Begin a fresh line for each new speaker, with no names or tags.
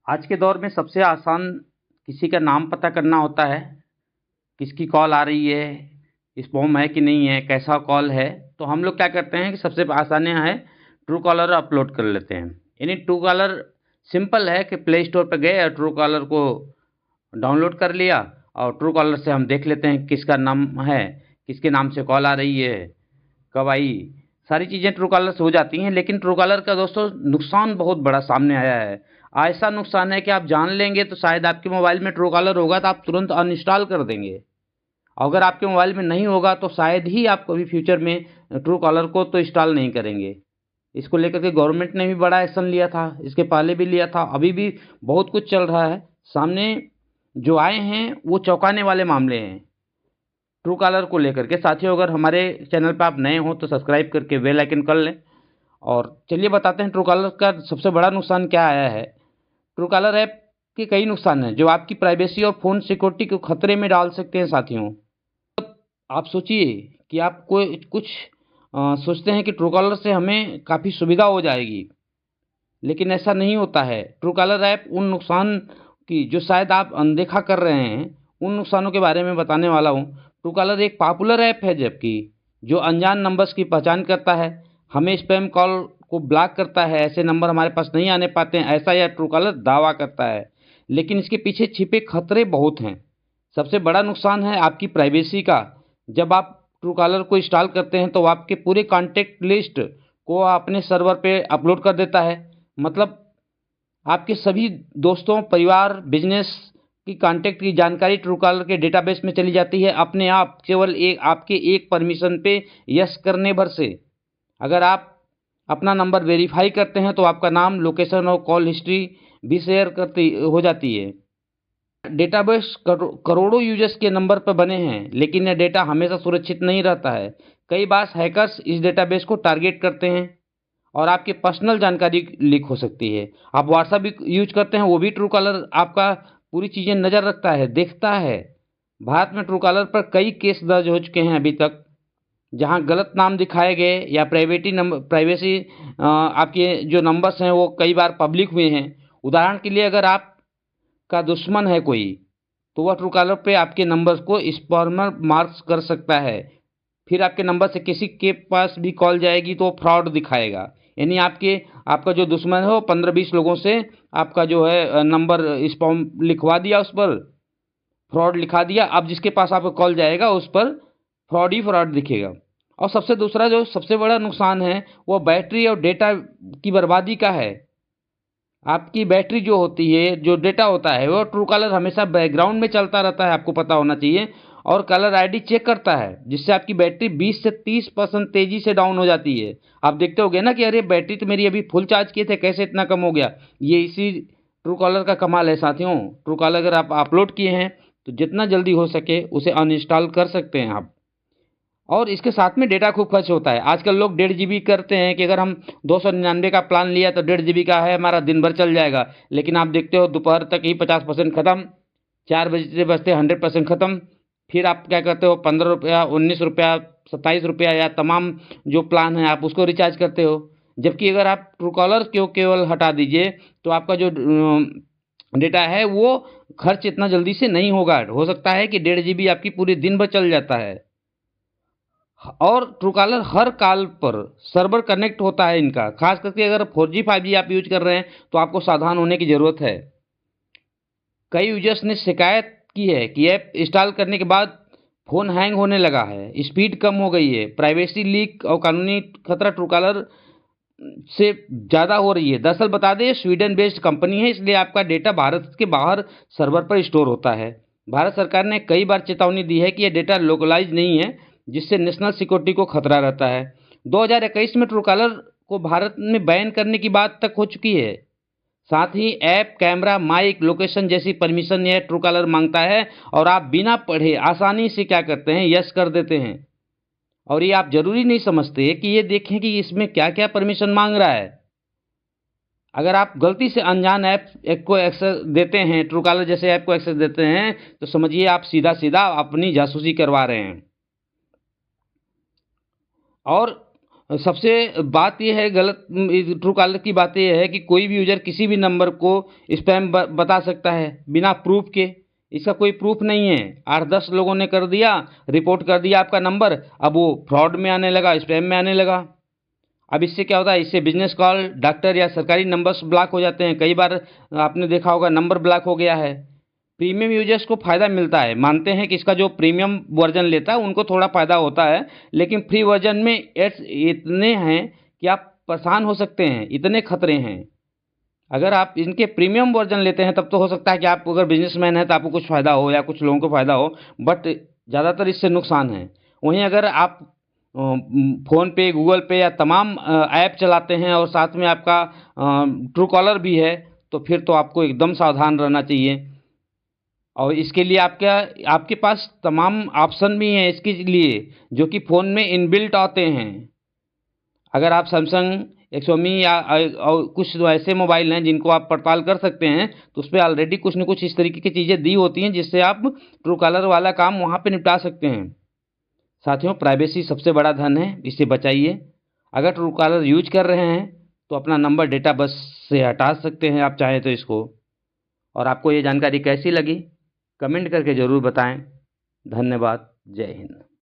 आज के दौर में सबसे आसान किसी का नाम पता करना होता है, किसकी कॉल आ रही है, स्पैम है कि नहीं है, कैसा कॉल है। तो हम लोग क्या करते हैं कि सबसे आसान है ट्रू कॉलर अपलोड कर लेते हैं। यानी ट्रू कॉलर सिंपल है कि प्ले स्टोर पर गए और ट्रू कॉलर को डाउनलोड कर लिया और ट्रू कॉलर से हम देख लेते हैं किसका नाम है, किसके नाम से कॉल आ रही है, कब आई। सारी चीज़ें ट्रू कॉलर से हो जाती हैं। लेकिन ट्रू कॉलर का दोस्तों नुकसान बहुत बड़ा सामने आया है। ऐसा नुकसान है कि आप जान लेंगे तो शायद आपके मोबाइल में ट्रू कॉलर होगा तो आप तुरंत अनइंस्टॉल कर देंगे। अगर आपके मोबाइल में नहीं होगा तो शायद ही आप कभी फ्यूचर में ट्रू कॉलर को तो इंस्टॉल नहीं करेंगे। इसको लेकर के गवर्नमेंट ने भी बड़ा एक्शन लिया था, इसके पहले भी लिया था, अभी भी बहुत कुछ चल रहा है। सामने जो आए हैं वो चौंकाने वाले मामले हैं ट्रू कॉलर को लेकर के। साथियों, अगर हमारे चैनल पर आप नए हो तो सब्सक्राइब करके बेल आइकन कर लें। और चलिए बताते हैं ट्रू कॉलर का सबसे बड़ा नुकसान क्या आया है। ट्रू कॉलर ऐप के कई नुकसान हैं जो आपकी प्राइवेसी और फ़ोन सिक्योरिटी को खतरे में डाल सकते हैं। साथियों, आप सोचिए कि आप कोई कुछ सोचते हैं कि ट्रू कॉलर से हमें काफ़ी सुविधा हो जाएगी, लेकिन ऐसा नहीं होता है। ट्रू कॉलर ऐप उन नुकसान की जो शायद आप अनदेखा कर रहे हैं, उन नुकसानों के बारे में बताने वाला हूँ। ट्रू कॉलर एक पॉपुलर ऐप है जबकि जो अनजान नंबर्स की पहचान करता है, हमें स्पैम कॉल को ब्लॉक करता है, ऐसे नंबर हमारे पास नहीं आने पाते हैं, ऐसा यह ट्रू कॉलर दावा करता है। लेकिन इसके पीछे छिपे खतरे बहुत हैं। सबसे बड़ा नुकसान है आपकी प्राइवेसी का। जब आप ट्रू कॉलर को इंस्टॉल करते हैं तो आपके पूरे कॉन्टैक्ट लिस्ट को अपने सर्वर पे अपलोड कर देता है। मतलब आपके सभी दोस्तों, परिवार, बिजनेस की कॉन्टैक्ट की जानकारी ट्रू कॉलर के डेटाबेस में चली जाती है अपने आप, केवल एक आपके एक परमिशन पे यस करने भर से। अगर आप अपना नंबर वेरीफाई करते हैं तो आपका नाम, लोकेशन और कॉल हिस्ट्री भी शेयर करती हो जाती है। डेटाबेस करोड़ों यूजर्स के नंबर पर बने हैं, लेकिन यह डेटा हमेशा सुरक्षित नहीं रहता है। कई बार हैकर्स इस डेटाबेस को टारगेट करते हैं और आपकी पर्सनल जानकारी लीक हो सकती है। आप व्हाट्सएप भी यूज करते हैं, वो भी ट्रू कॉलर आपका पूरी चीज़ें नज़र रखता है, देखता है। भारत में ट्रू कॉलर पर कई केस दर्ज हो चुके हैं अभी तक, जहां गलत नाम दिखाए गए या प्राइवेसी आपके जो नंबर्स हैं वो कई बार पब्लिक हुए हैं। उदाहरण के लिए, अगर आपका दुश्मन है कोई तो वह ट्रू कॉलर पे आपके नंबर्स को स्पैमर मार्क्स कर सकता है। फिर आपके नंबर से किसी के पास भी कॉल जाएगी तो फ्रॉड दिखाएगा। यानी आपका जो दुश्मन है वो 15-20 लोगों से आपका जो है नंबर स्पैम लिखवा दिया, उस पर फ्रॉड लिखा दिया। अब जिसके पास आपका कॉल जाएगा उस पर फ्रॉड ही फ्रॉड दिखेगा। और सबसे बड़ा नुकसान है वो बैटरी और डेटा की बर्बादी का है। आपकी बैटरी जो होती है, जो डेटा होता है, वो ट्रू कॉलर हमेशा बैकग्राउंड में चलता रहता है, आपको पता होना चाहिए। और कलर आईडी चेक करता है, जिससे आपकी बैटरी 20 से 30% तेजी से डाउन हो जाती है। आप देखते होगे ना कि अरे बैटरी तो मेरी अभी फुल चार्ज किए थे, कैसे इतना कम हो गया। ये इसी ट्रू कॉलर का कमाल है साथियों। ट्रू कॉलर अगर आप अपलोड किए हैं तो जितना जल्दी हो सके उसे अनइंस्टॉल कर सकते हैं आप। और इसके साथ में डेटा खूब खर्च होता है। आजकल लोग 1.5 GB करते हैं कि अगर हम 299 का प्लान लिया तो 1.5 GB का है, हमारा दिन भर चल जाएगा। लेकिन आप देखते हो दोपहर तक ही 50% ख़त्म, 4 बजे से बजते 100% ख़त्म। फिर आप क्या करते हो, 15 रुपया, 19 रुपया, 27 रुपया या तमाम जो प्लान है आप उसको रिचार्ज करते हो। जबकि अगर आप ट्रू कॉलर को केवल हटा दीजिए तो आपका जो डेटा है वो खर्च इतना जल्दी से नहीं होगा। हो सकता है कि 1.5 GB आपकी पूरे दिन भर चल जाता है। और ट्रू कॉलर हर कॉल पर सर्वर कनेक्ट होता है इनका। खास करके अगर 4G 5G आप यूज कर रहे हैं तो आपको सावधान होने की ज़रूरत है। कई यूजर्स ने शिकायत की है कि ऐप इंस्टॉल करने के बाद फ़ोन हैंग होने लगा है, स्पीड कम हो गई है, प्राइवेसी लीक और कानूनी खतरा ट्रू कॉलर से ज़्यादा हो रही है। दरअसल बता दें, स्वीडन बेस्ड कंपनी है, इसलिए आपका डेटा भारत के बाहर सर्वर पर स्टोर होता है। भारत सरकार ने कई बार चेतावनी दी है कि यह डेटा लोकलाइज नहीं है, जिससे नेशनल सिक्योरिटी को खतरा रहता है। 2021 में ट्रू कॉलर को भारत में बैन करने की बात तक हो चुकी है। साथ ही ऐप, कैमरा, माइक, लोकेशन जैसी परमिशन यह ट्रू कॉलर मांगता है और आप बिना पढ़े आसानी से क्या करते हैं, यस कर देते हैं। और ये आप जरूरी नहीं समझते कि ये देखें कि इसमें क्या क्या परमिशन मांग रहा है। अगर आप गलती से अनजान ऐप को एक्सेस देते हैं, ट्रू कॉलर जैसे ऐप को एक्सेस देते हैं, तो समझिए आप सीधा सीधा अपनी जासूसी करवा रहे हैं। और सबसे बात ये है गलत ट्रू कॉलर की बात ये है कि कोई भी यूजर किसी भी नंबर को स्पैम बता सकता है बिना प्रूफ के। इसका कोई प्रूफ नहीं है। 8-10 लोगों ने कर दिया, रिपोर्ट कर दिया आपका नंबर, अब वो फ्रॉड में आने लगा, स्पैम में आने लगा। अब इससे क्या होता है, इससे बिजनेस कॉल, डॉक्टर या सरकारी नंबर्स ब्लॉक हो जाते हैं। कई बार आपने देखा होगा नंबर ब्लॉक हो गया है। प्रीमियम यूजर्स को फ़ायदा मिलता है, मानते हैं कि इसका जो प्रीमियम वर्जन लेता है उनको थोड़ा फ़ायदा होता है, लेकिन फ्री वर्जन में एड्स इतने हैं कि आप परेशान हो सकते हैं, इतने खतरे हैं। अगर आप इनके प्रीमियम वर्जन लेते हैं तब तो हो सकता है कि आप अगर बिजनेसमैन हैं तो आपको कुछ फ़ायदा हो या कुछ लोगों को फ़ायदा हो, बट ज़्यादातर इससे नुकसान है। वहीं अगर आप फ़ोन पे, गूगल पे या तमाम ऐप चलाते हैं और साथ में आपका ट्रू कॉलर भी है, तो फिर तो आपको एकदम सावधान रहना चाहिए। और इसके लिए आपके पास तमाम ऑप्शन भी हैं इसके लिए, जो कि फ़ोन में इनबिल्ट आते हैं। अगर आप सैमसंग, एक्सोमी या और कुछ ऐसे मोबाइल हैं जिनको आप पड़ताल कर सकते हैं, तो उसपे ऑलरेडी कुछ न कुछ इस तरीके की चीज़ें दी होती हैं जिससे आप ट्रू कॉलर वाला काम वहाँ पे निपटा सकते हैं। साथियों, प्राइवेसी सबसे बड़ा धन है, इसे बचाइए। अगर ट्रू कॉलर यूज कर रहे हैं तो अपना नंबर डेटा बस से हटा सकते हैं आप चाहें तो इसको। और आपको ये जानकारी कैसी लगी, कमेंट करके ज़रूर बताएं। धन्यवाद। जय हिंद।